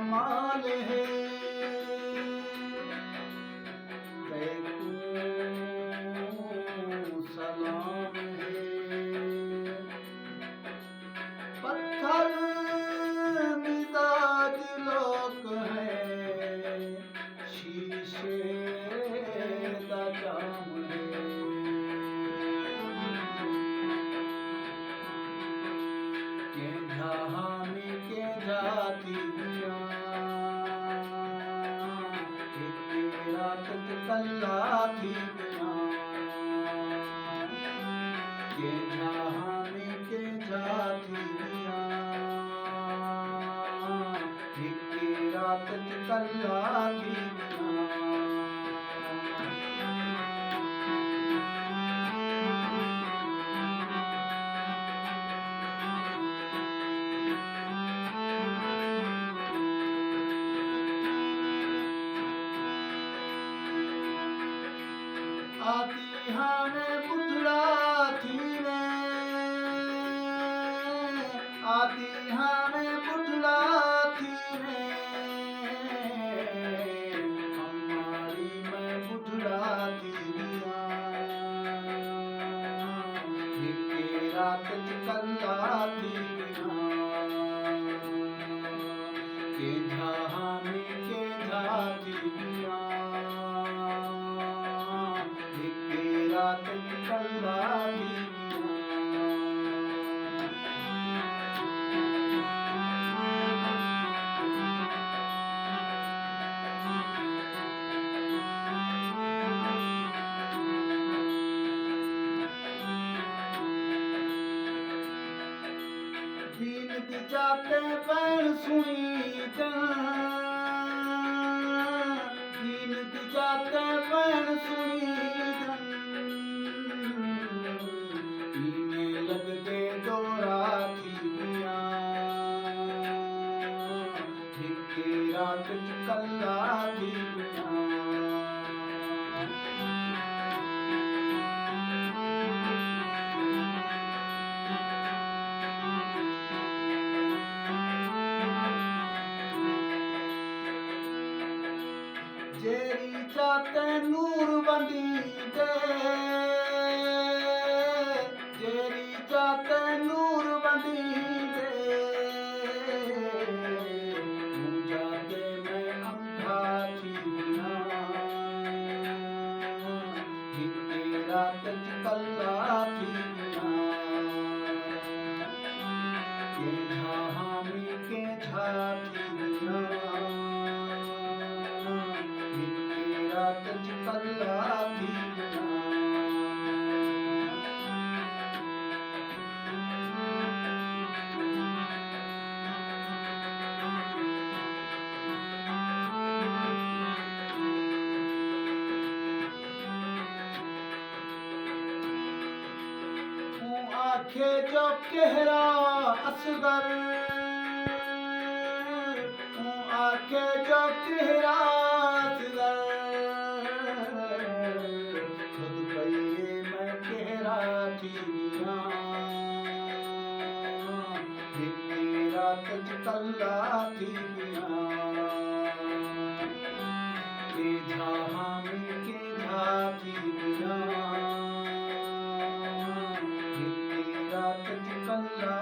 कमाल है। देखो सलाम है। पत्थर मिजाज लोग हैं, शीशे दा जाम है। के जहानी के जाती रात कल्ला थी के जहानी के जाती रात कल्ला थी। आती हमें बुढ़ा थी ने, आती हमें बुढ़ा थी ने, हमारी मैं बुढ़ा थी रात कल्ला थी के जहानी के जाती रात कल्ला थी। दीन दी जाते पैण सुई दीन दी जाते पैण सुई इन्हें लग दे डोरा थी रात कल्ला थी। जेरी जाते नूर बंदी दे, जेरी जाते नूर बंदी दे, जाते मैं अंधा थी रात कल्ला थी के झामी के झाती रात कल्ला थी। आखे जो कहरा असगर, आखे जो कहरा असगर, खुद कहिए मैं कहरा थी रात कल्ला थी के झामी के झाती रात कल्ला